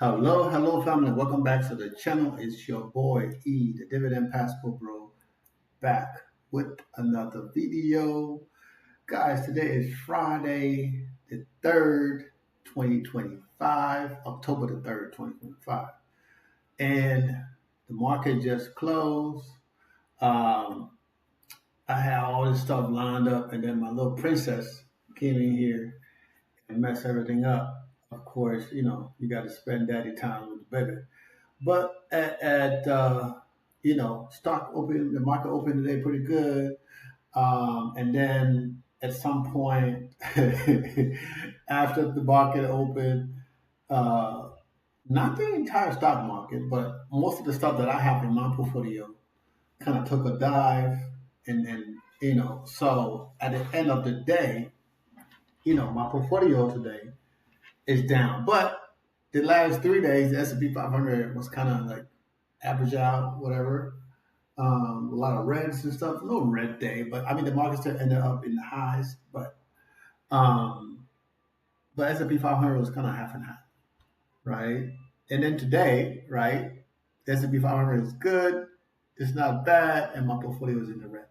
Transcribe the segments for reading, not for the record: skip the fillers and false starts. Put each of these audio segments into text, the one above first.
Hello, family. Welcome back to the channel. It's your boy E, the Dividend Passport Bro, back with another video. Guys, today is Friday, the 3rd, 2025, October the 3rd, 2025. And the market just closed. Um, I had all this stuff lined up, and then my little princess came in here and messed everything up. Of course, you got to spend daddy time with the baby. But stock open, the market opened today pretty good. And then at some point after the market opened, uh, not the entire stock market, but most of the stuff that I have in my portfolio kind of took a dive. So at the end of the day, my portfolio today is down. But the last 3 days, the S&P 500 was kind of like average out, whatever. A lot of reds and stuff. No red day, but I mean the market still ended up in the highs, um, but S&P 500 was kind of half and half, right? And then today, right, the S&P 500 is good. It's not bad, and my portfolio is in the red.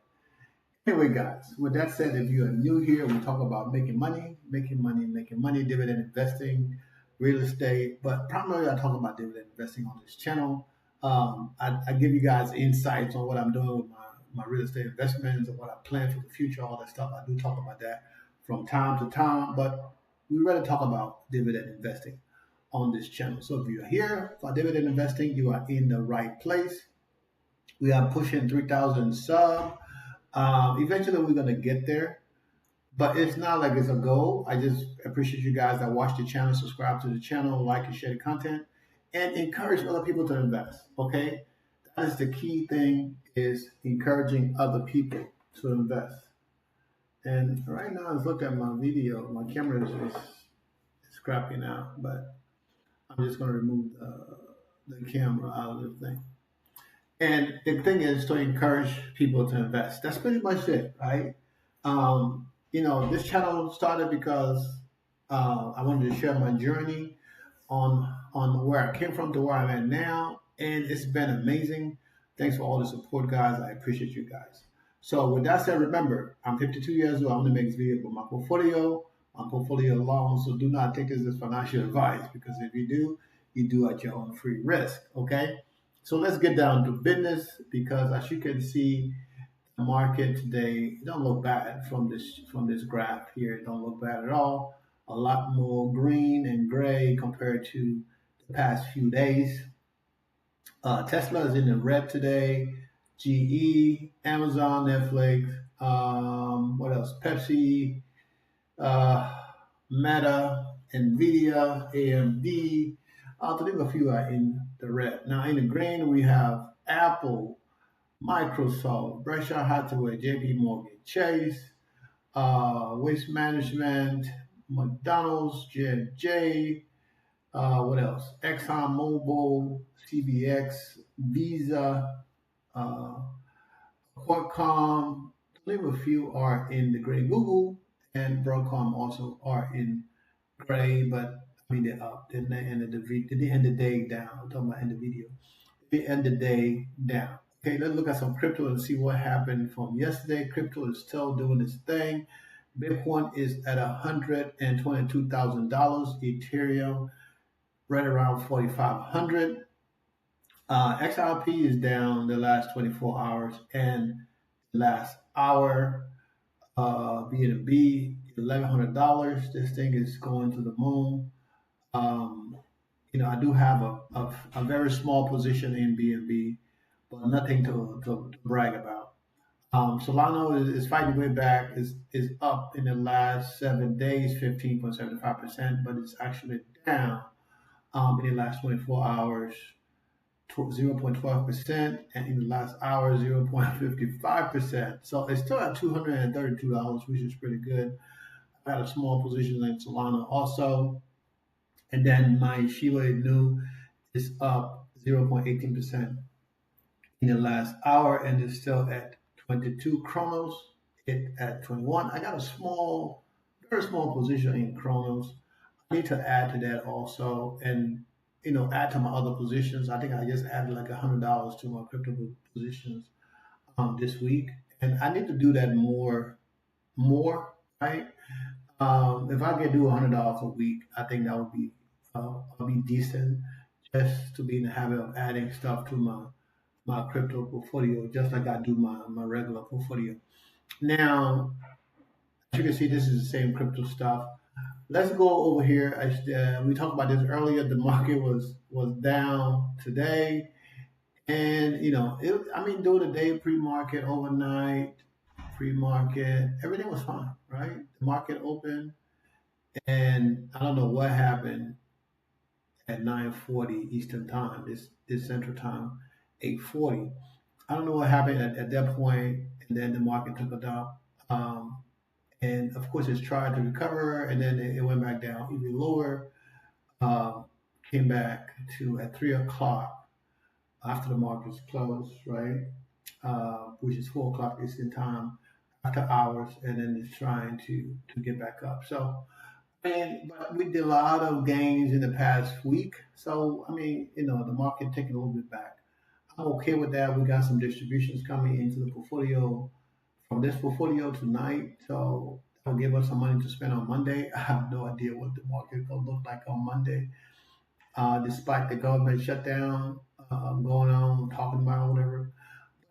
Anyway, guys, with that said, if you are new here, we talk about making money, dividend investing, real estate, but primarily I talk about dividend investing on this channel. I give you guys insights on what I'm doing with my real estate investments and what I plan for the future, all that stuff. I do talk about that from time to time, but we rather talk about dividend investing on this channel. So if you're here for dividend investing, you are in the right place. We are pushing 3,000 sub. Eventually, we're gonna get there, but it's not like it's a goal. I just appreciate you guys that watch the channel, subscribe to the channel, like and share the content, and encourage other people to invest. Okay, that is the key thing: is encouraging other people to invest. And right now, let's look at my video. My camera is crapping out, but I'm just gonna remove the camera out of the thing. And the thing is to encourage people to invest. That's pretty much it, right? This channel started because I wanted to share my journey on where I came from to where I'm at now, and it's been amazing. Thanks for all the support, guys. I appreciate you guys. So with that said, remember, I'm 52 years old. I'm gonna make this video about my portfolio alone. So do not take this as financial advice because if you do at your own free risk. Okay. So let's get down to business because as you can see, the market today don't look bad from this graph here. It don't look bad at all. A lot more green and gray compared to the past few days. Tesla is in the red today. GE, Amazon, Netflix, what else? Pepsi, uh, Meta, Nvidia, AMD. To name a few are in the red. Now in the green we have Apple, Microsoft, Berkshire Hathaway, JP Morgan, Chase, Waste Management, McDonald's, J&J, what else? ExxonMobil, CBX, Visa, uh, Qualcomm, to name a few are in the gray. Google and Broadcom also are in gray, but I mean they're up. Then they ended they end the day down. I'm talking about end the video. They end the day down. Okay, let's look at some crypto and see what happened from yesterday. Crypto is still doing its thing. Bitcoin is at $122,000. Ethereum right around 4,500. XRP is down the last 24 hours and the last hour. BNB $1,100. This thing is going to the moon. Um, I do have a very small position in BNB, but nothing to brag about. Solana is fighting way back, is up in the last 7 days, 15.75%, but it's actually down in the last 24 hours, 0.12%, and in the last hour, 0.55%. So it's still at $232, which is pretty good. I got a small position in Solana also. And then my Shiba Inu is up 0.18% in the last hour and is still at 22. Chronos it at 21. I got a very small position in Chronos. I need to add to that also. And add to my other positions. I think I just added like $100 to my crypto positions this week, and I need to do that more, right? If I can do $100 a week, I think that would be decent, just to be in the habit of adding stuff to my crypto portfolio, just like I do my regular portfolio. Now, as you can see, this is the same crypto stuff. Let's go over here. We talked about this earlier. The market was down today, and I mean, during the day, pre-market, overnight, pre-market, everything was fine, right? The market opened, and I don't know what happened at 9:40 Eastern time, this Central time, 8:40. I don't know what happened at that point, and then the market took a dump. Um, and of course, it's tried to recover, and then it went back down even lower. Um, Came back to at 3 o'clock after the markets closed, right? Which is 4 o'clock Eastern time after hours, and then it's trying to get back up. So, and but we did a lot of gains in the past week. So I mean, the market taking a little bit back. I'm okay with that. We got some distributions coming into the portfolio from this portfolio tonight. So that'll give us some money to spend on Monday. I have no idea what the market will look like on Monday, despite the government shutdown going on, talking about whatever.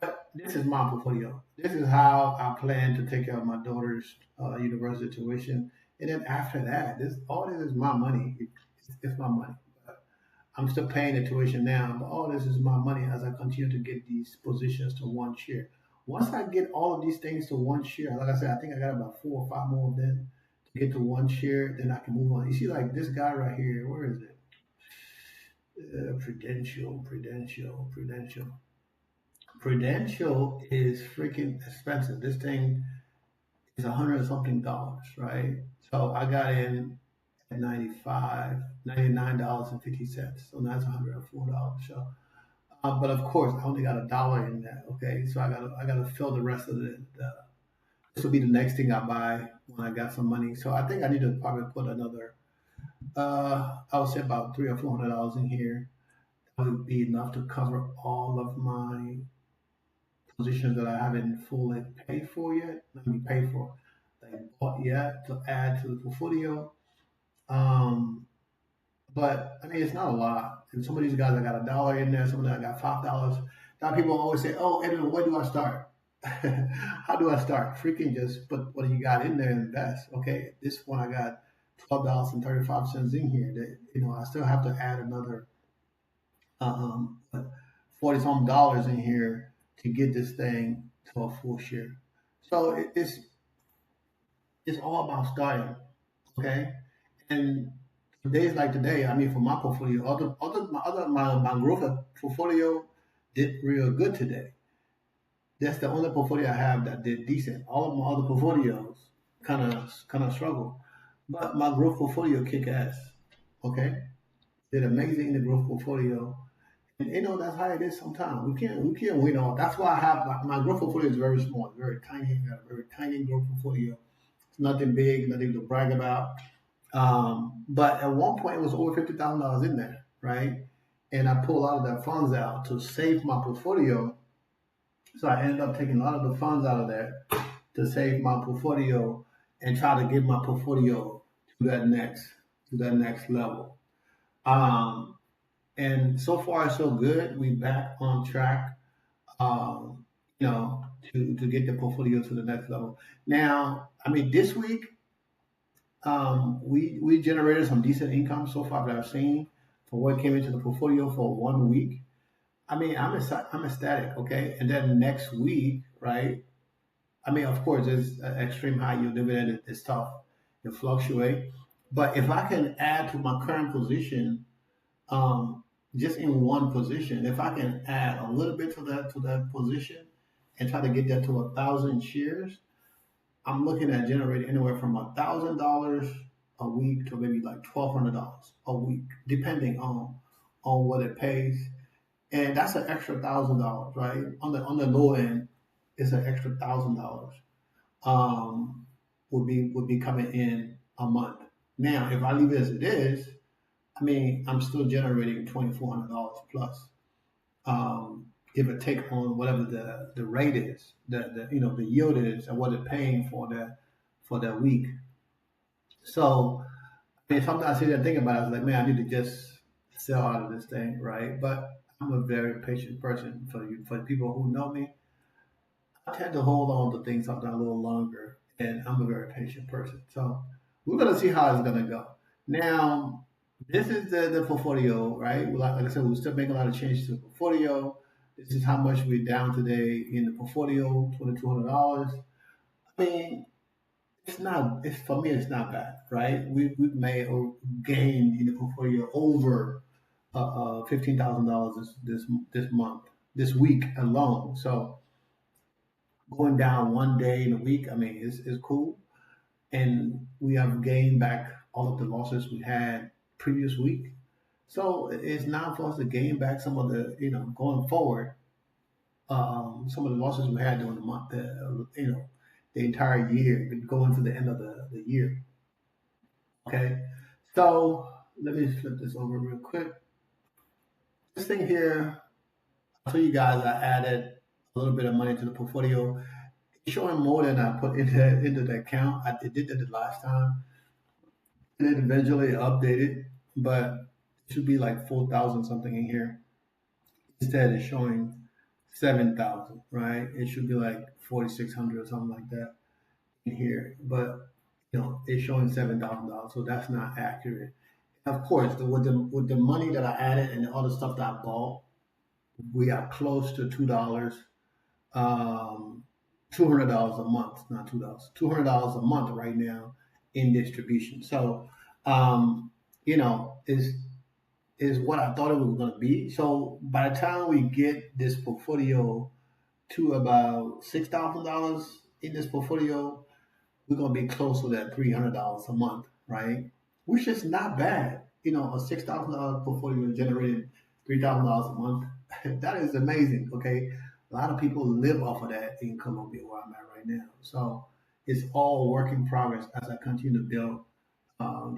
But this is my portfolio. This is how I plan to take care of my daughter's university tuition. And then after that, this is my money. It's my money. I'm still paying the tuition now, but all this is my money as I continue to get these positions to one share. Once I get all of these things to one share, like I said, I think I got about 4 or 5 more of them to get to one share, then I can move on. You see, like this guy right here, where is it? Prudential. Prudential is freaking expensive. This thing is $100 something, right? So I got in at 95, $99.50. So now it's $104. So, but of course, I only got $1 in that. Okay, so I gotta fill the rest of this will be the next thing I buy when I got some money. So I think I need to probably put another. I would say about $300 or $400 in here. That would be enough to cover all of my positions that I haven't fully paid for yet. Let me pay for that I bought yet to add to the portfolio. Um, but I mean, it's not a lot. And some of these guys, I got $1 in there. Some of them I got $5. Now people always say, "Oh, Edwin, where do I start? How do I start?" Freaking just put what you got in there and invest. Okay, this one I got $12.35 in here. That I still have to add another 40 some dollars in here to get this thing to a full share. So it's all about starting. Okay, and days like today, I mean, for my portfolio, my growth portfolio did real good today. That's the only portfolio I have that did decent. All of my other portfolios kind of struggle, but my growth portfolio kick ass. Okay, did amazing in the growth portfolio, and that's how it is. Sometimes we can't win all. That's why I have my growth portfolio is very small, very tiny, very tiny growth portfolio. It's nothing big, nothing to brag about. But at one point, it was over $50,000 in there, right? And I pulled a lot of that funds out to save my portfolio. So I ended up taking a lot of the funds out of there to save my portfolio and try to get my portfolio to that next level. Um, and so far, so good. We back on track, um, to get the portfolio to the next level. Now, I mean, this week we generated some decent income so far that I've seen for what came into the portfolio for 1 week. I mean, I'm ecstatic, okay? And then next week, right? I mean, of course, there's extreme high yield dividend is tough. It fluctuate. But if I can add to my current position, um, just in one position, if I can add a little bit to that position and try to get that to 1,000 shares, I'm looking at generating anywhere from $1,000 a week to maybe like $1,200 a week, depending on what it pays. And that's an extra $1,000, right? On the low end, it's an extra $1,000. Would be coming in a month. Now, if I leave it as it is, I mean, I'm still generating $2,400 plus, give or take on whatever the rate is, the yield is, and what they're paying for that week. So I mean, sometimes I sit there and think about it. I was like, man, I need to just sell out of this thing, right? But I'm a very patient person. For the people who know me, I tend to hold on to things sometimes a little longer, and I'm a very patient person. So we're gonna see how it's gonna go. Now, this is the portfolio, right? Like I said, we're still making a lot of changes to the portfolio. This is how much we're down today in the portfolio, $2,200. I mean, it's not. It's for me. It's not bad, right? We've made or gained in the portfolio over $15,000 this month, this week alone. So going down one day in a week, I mean, is cool. And we have gained back all of the losses we had previous week. So it's now for us to gain back some of the, going forward, some of the losses we had during the month, the entire year, going to the end of the year. Okay. So let me flip this over real quick. This thing here, I'll tell you guys I added a little bit of money to the portfolio. It's showing more than I put into the account. I did that the last time. And it eventually updated, but it should be like 4,000 something in here. Instead, it's showing 7,000, right? It should be like 4,600 or something like that in here. But it's showing $7,000, so that's not accurate. Of course, with the money that I added and all the stuff that I bought, we are close to $2, $200 a month, not $2, $200 a month right now in distribution. So, um, is what I thought it was going to be. So by the time we get this portfolio to about $6,000 in this portfolio, we're going to be close to that $300 a month, right? Which is not bad. A $6,000 portfolio generating $3,000 a month. That is amazing. Okay, a lot of people live off of that in Colombia, where I'm at right now. So it's all work in progress as I continue to build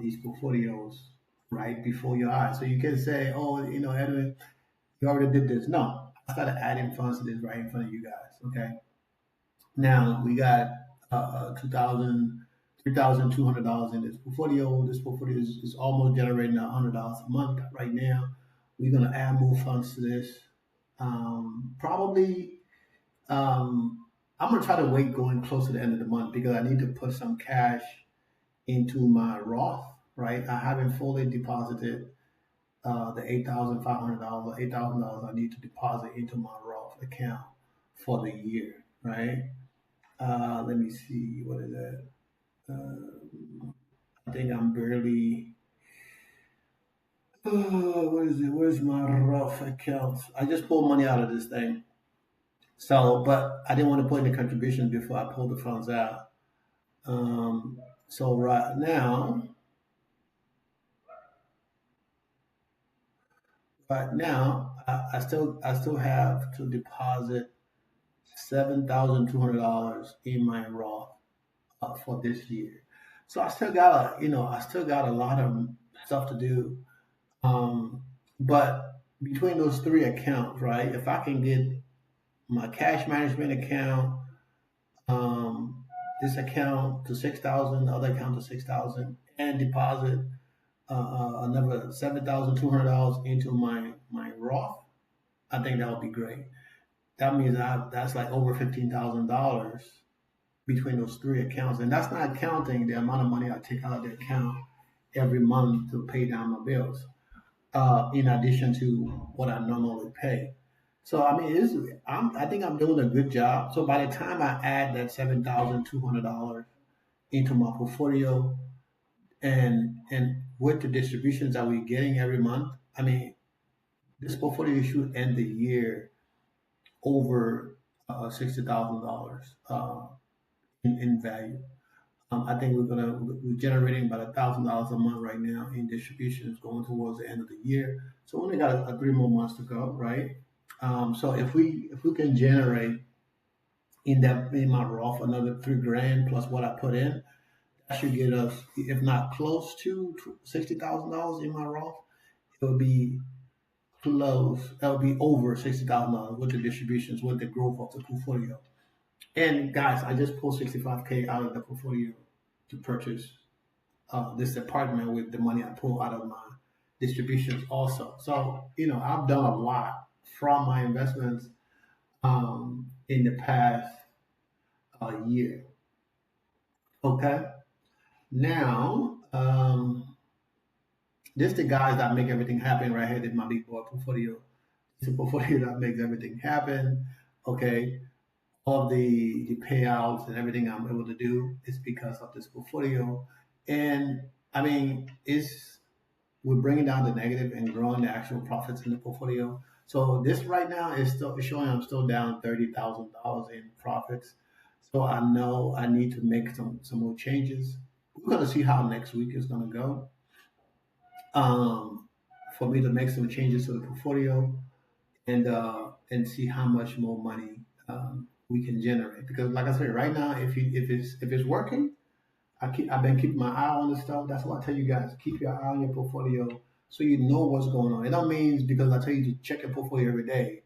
these portfolios right before your eyes. So you can say, "Oh, Edwin, you already did this." No, I started adding funds to this right in front of you guys. Okay. Now we got 2,000, $3,200 in this portfolio. This portfolio is almost generating $100 a month right now. We're gonna add more funds to this. Probably, I'm gonna try to wait going close to the end of the month because I need to put some cash into my Roth. Right, I haven't fully deposited the $8,500, $8,000 I need to deposit into my Roth account for the year. Right. Let me see. What is that? I think I'm barely. What is it? Where's my rough accounts? I just pulled money out of this thing. So, but I didn't want to put in the contributions before I pulled the funds out. So right now, I still have to deposit $7,200 in my Roth for this year. So I still got a lot of stuff to do. Um, but between those three accounts, right? If I can get my cash management account, um, this account to 6,000, the other account to 6,000, and deposit another $7,200 into my Roth, I think that would be great. That means that's like over $15,000 between those three accounts, and that's not counting the amount of money I take out of the account every month to pay down my bills. In addition to what I normally pay. So I mean, I think I'm doing a good job. So by the time I add that $7,200 into my portfolio, and with the distributions that we're getting every month, I mean, this portfolio should end the year over $60,000 in value. I think we're generating about $1,000 a month right now in distributions going towards the end of the year. So we only got a 3 more months to go, right? So if we can generate in my Roth another 3 grand plus what I put in, that should get us, if not close to $60,000 in my Roth. it'll be close. It'll be over $60,000 with the distributions, with the growth of the portfolio. And guys, I just pulled 65K out of the portfolio to purchase this apartment with the money I pull out of my distributions also. So, I've done a lot from my investments in the past year. Okay. Now, this the guys that make everything happen right here. This is my big boy portfolio. It's a portfolio that makes everything happen. Okay. All the payouts and everything I'm able to do is because of this portfolio. And I mean, it's we're bringing down the negative and growing the actual profits in the portfolio. So this right now is still showing I'm still down $30,000 in profits. So I know I need to make some more changes. We're gonna see how next week is gonna go. Um, for me to make some changes to the portfolio and see how much more money we can generate. Because like I said, right now, if it's working, I've been keeping my eye on the stuff. That's why I tell you guys, keep your eye on your portfolio so you know what's going on. It don't mean because I tell you to check your portfolio every day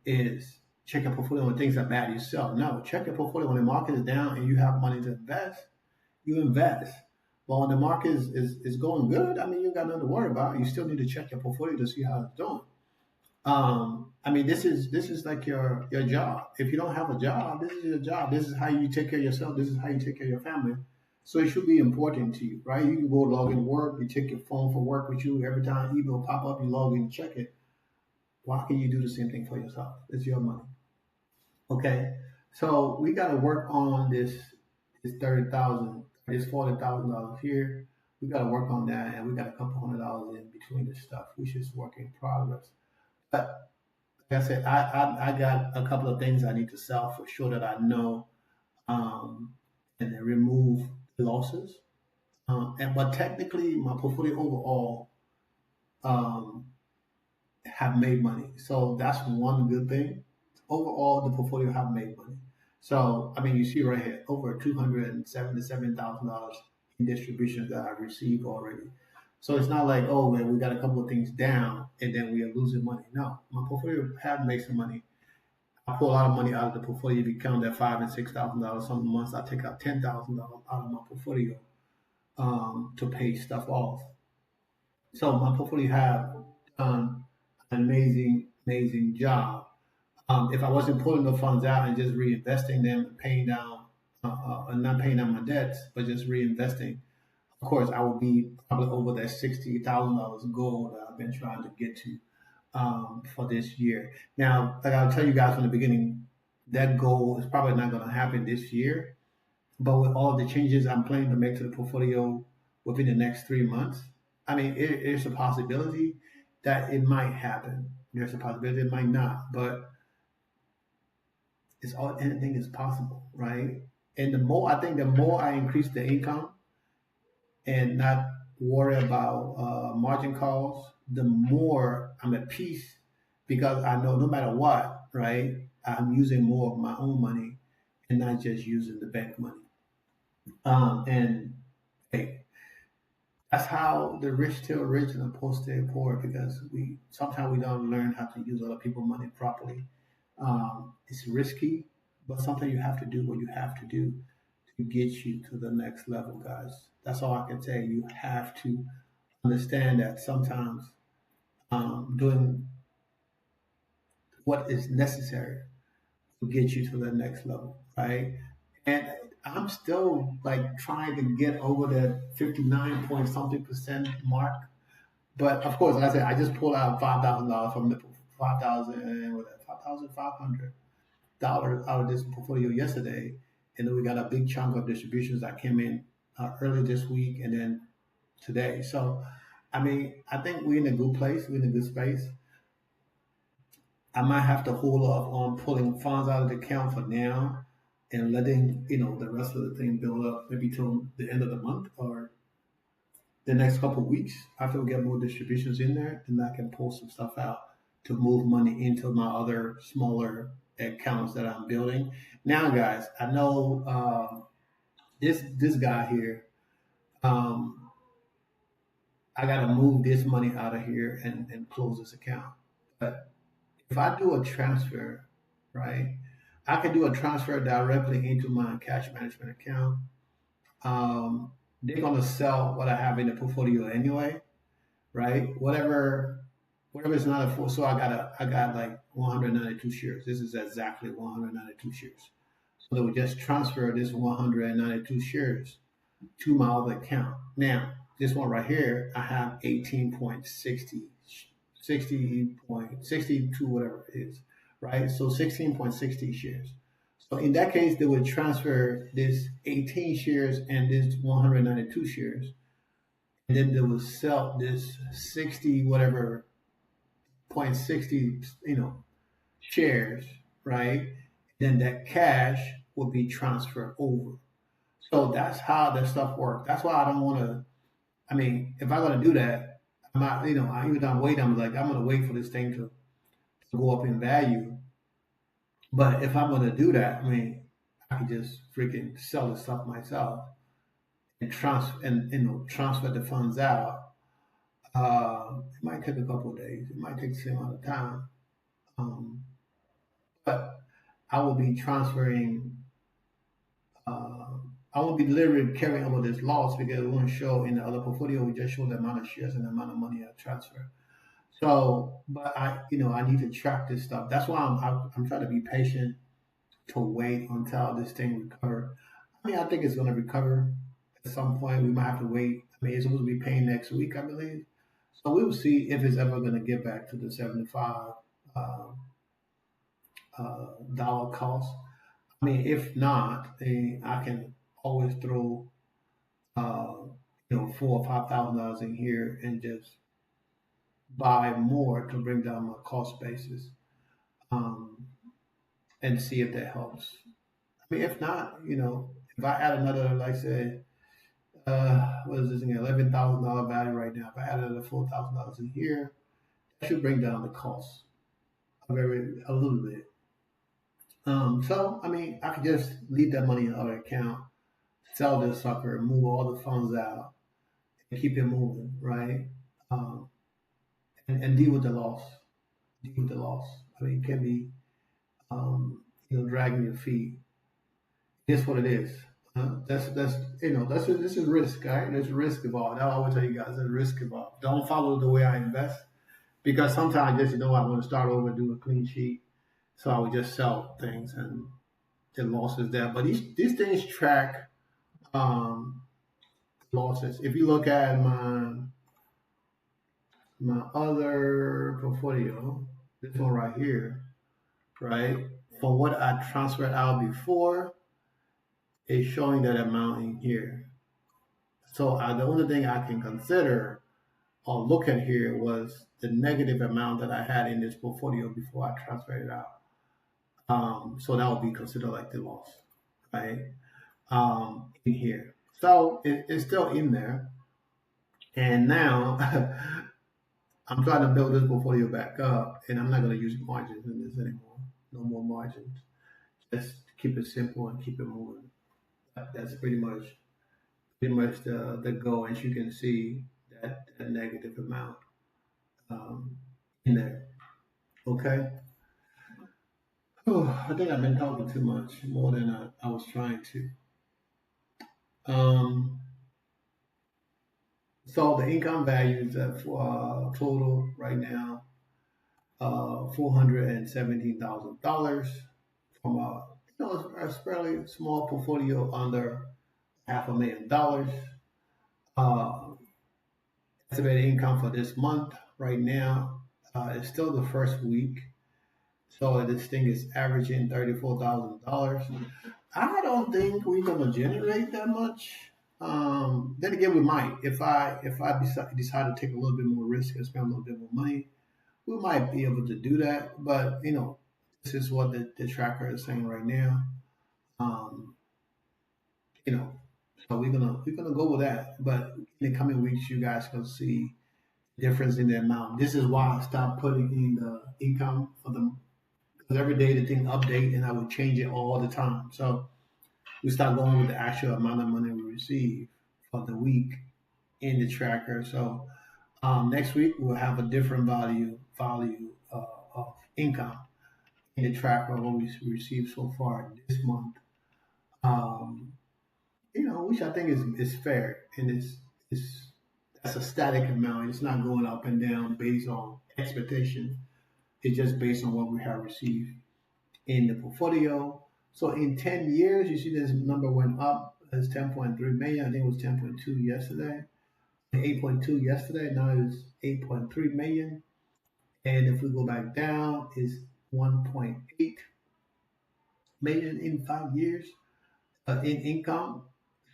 is check your portfolio when things are bad yourself. No, check your portfolio when the market is down and you have money to invest, you invest. But when the market is going good, I mean you got nothing to worry about. You still need to check your portfolio to see how it's doing. I mean, this is like your job. If you don't have a job, this is your job. This is how you take care of yourself. This is how you take care of your family. So it should be important to you, right? You can go log in work. You take your phone for work with you every time email pop up. You log in, check it. Why can you do the same thing for yourself? It's your money, okay? So we got to work on this 30,000, this $40,000 here. We got to work on that, and we got a couple $100 in between this stuff, which is work in progress. But like I said, I got a couple of things I need to sell for sure that I know, um, and then remove the losses. But technically, my portfolio overall um, have made money, so that's one good thing. Overall, the portfolio have made money. So I mean, you see right here, over $277,000 in distributions that I've received already. So it's not like, oh man, we got a couple of things down and then we are losing money. No, my portfolio have made some money. I pull a lot of money out of the portfolio. If you count that $5,000 and $6,000, some months I take out $10,000 out of my portfolio to pay stuff off. So my portfolio have done an amazing job. If I wasn't pulling the funds out and just reinvesting them and paying down, and not paying down my debts, but just reinvesting, of course, I would be probably over that $60,000 goal that I've been trying to get to for this year. Now, like I'll tell you guys from the beginning, that goal is probably not going to happen this year. But with all the changes I'm planning to make to the portfolio within the next 3 months, I mean, it's a possibility that it might happen. There's a possibility it might not, but it's all anything is possible, right? And I think the more I increase the income and not worry about margin calls, the more I'm at peace because I know no matter what, right, I'm using more of my own money and not just using the bank money. And hey, that's how the rich still rich and the poor stay poor because we sometimes we don't learn how to use other people's money properly. It's risky, but something you have to do what you have to do to get you to the next level, guys. That's all I can say. You have to understand that sometimes doing what is necessary to get you to the next level, right? And I'm still like trying to get over that 59 point something percent mark. But of course, like I said, I just pulled out $5,000 from the 5,000, what $5,500 out of this portfolio yesterday, and then we got a big chunk of distributions that came in early this week and then today. So, I mean, I think we're in a good place. We're in a good space. I might have to hold off on pulling funds out of the account for now and letting the rest of the thing build up maybe till the end of the month or the next couple of weeks after we get more distributions in there, and I can pull some stuff out to move money into my other smaller accounts that I'm building. Now, guys, I know this guy here. Um, I got to move this money out of here and close this account. But if I do a transfer, right, I can do a transfer directly into my cash management account. Um, they're gonna sell what I have in the portfolio anyway, right? Whatever is not a full. So I got like 192 shares. This is exactly 192 shares. So they would just transfer this 192 shares to my other account. Now, this one right here, I have 18.60, 60.62, whatever it is, right? So 16.60 shares. So in that case, they would transfer this 18 shares and this 192 shares, and then they would sell this 60 whatever point 60, shares, right? Then that cash will be transferred over. So that's how that stuff works. That's why I don't want to. I mean, if I'm gonna do that, I'm not. Even though I'm waiting, I'm like, I'm gonna wait for this thing to go up in value. But if I'm gonna do that, I mean, I can just freaking sell the stuff myself and transfer the funds out. It might take a couple of days. It might take the same amount of time. Um, but I will be transferring. Uh, I won't be literally carrying over this loss because it won't show in the other portfolio. We just show the amount of shares and the amount of money I transfer. So, but I need to track this stuff. That's why I'm trying to be patient to wait until this thing recover. I mean, I think it's going to recover at some point. We might have to wait. I mean, it's supposed to be paying next week, I believe. So we will see if it's ever going to get back to the 75 uh, dollar cost. I mean, if not, then I can always throw uh, $4,000 or $5,000 in here and just buy more to bring down my cost basis, um, and see if that helps. I mean, if not, if I add another, like say, what is this thing, $11,000 value right now? If I add another $4,000 in here, that should bring down the cost a little bit. So I mean, I could just leave that money in another account, sell this sucker, move all the funds out, and keep it moving, right? Um, and deal with the loss. Deal with the loss. I mean, it can be, dragging your feet. It's what it is. This is risk, right? There's risk involved. I always tell you guys, there's risk involved. Don't follow the way I invest because sometimes just I want to start over, do a clean sheet, so I would just sell things and the losses there. But these things track um, losses. If you look at my other portfolio, this one right here, right? For what I transferred out before, it's showing that amount in here. So the only thing I can consider or look at here was the negative amount that I had in this portfolio before I transferred it out. So that would be considered like the loss, right? In here. So it's still in there. And now I'm trying to build this portfolio back up, and I'm not going to use margins in this anymore. No more margins. Just keep it simple and keep it moving. That's pretty much the goal. As you can see, that negative amount um, in there. Okay. I think I've been talking too much, more than I was trying to. Um, so the income value is for total right now, $417,000 from a fairly small portfolio under $500,000. Uh, estimated income for this month right now is still the first week. So this thing is averaging $34,000. I don't think we're gonna generate that much. Then again, we might. If I decide to take a little bit more risk and spend a little bit more money, we might be able to do that. But this is what the tracker is saying right now. Um, you know, so we're gonna go with that. But in the coming weeks, you guys can see difference in the amount. This is why I stopped putting in the income for them because every day the thing update and I would change it all the time. So we start going with the actual amount of money we receive for the week in the tracker. So Next week we'll have a different value of income in the track of what we received so far this month. Um, which I think is fair, and it's that's a static amount. It's not going up and down based on expectation. It's just based on what we have received in the portfolio. So in 10 years, you see this number went up. It's 10.3 million. I think it was 10.2 yesterday. 8.2 yesterday. Now it's 8.3 million. And if we go back down, it's 1.8 million in 5 years in income.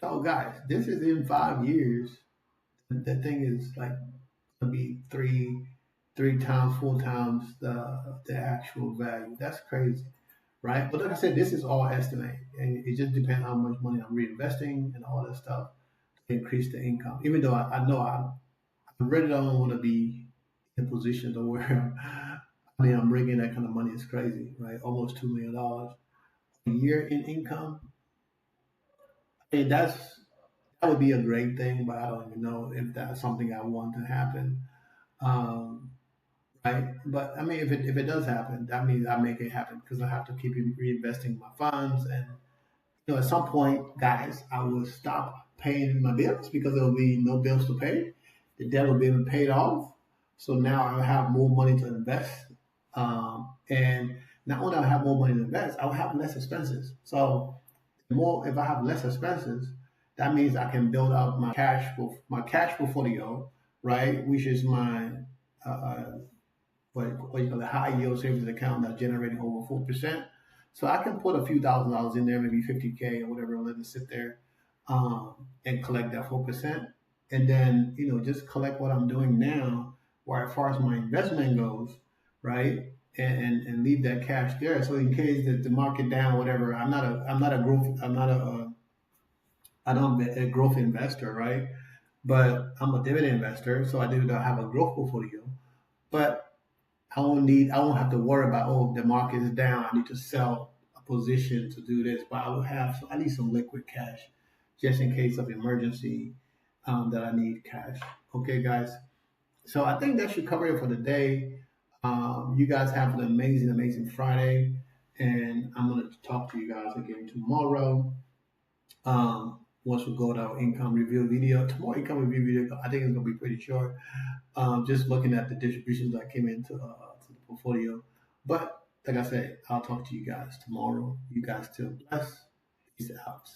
So guys, this is in 5 years. The thing is like gonna be three times, 4 times the actual value. That's crazy, right? But like I said, this is all estimate, and it just depends how much money I'm reinvesting and all that stuff to increase the income. Even though I know I really don't want to be in a position to where I'm bringing that kind of money. It's crazy, right? Almost $2 million a year in income. I mean, that would be a great thing, but I don't even know if that's something I want to happen. Um, right? But I mean, if it does happen, that means I make it happen because I have to keep reinvesting my funds, and at some point, guys, I will stop paying my bills because there will be no bills to pay. The debt will be paid off, so now I have more money to invest, and not only I have more money to invest, I will have less expenses. So more if I have less expenses, that means I can build up my cash portfolio, right? Which is my uh, what you call the high yield savings account that's generating over 4%. So I can put a few $1,000s in there, maybe 50K or whatever, and let it sit there, and collect that 4%. And then just collect what I'm doing now, where as far as my investment goes, right? And leave that cash there. So in case the market down, whatever, I don't a growth investor, right? But I'm a dividend investor, so I do have a growth portfolio. But I won't have to worry about, oh, the market is down. I need to sell a position to do this. But I will have, I need some liquid cash just in case of emergency, that I need cash. Okay, guys. So I think that should cover it for the day. You guys have an amazing, amazing Friday. And I'm going to talk to you guys again tomorrow. Once we go to our income review video, tomorrow income review video, I think it's going to be pretty short. Just looking at the distributions that came into to the portfolio. But like I said, I'll talk to you guys tomorrow. You guys still bless. Peace out.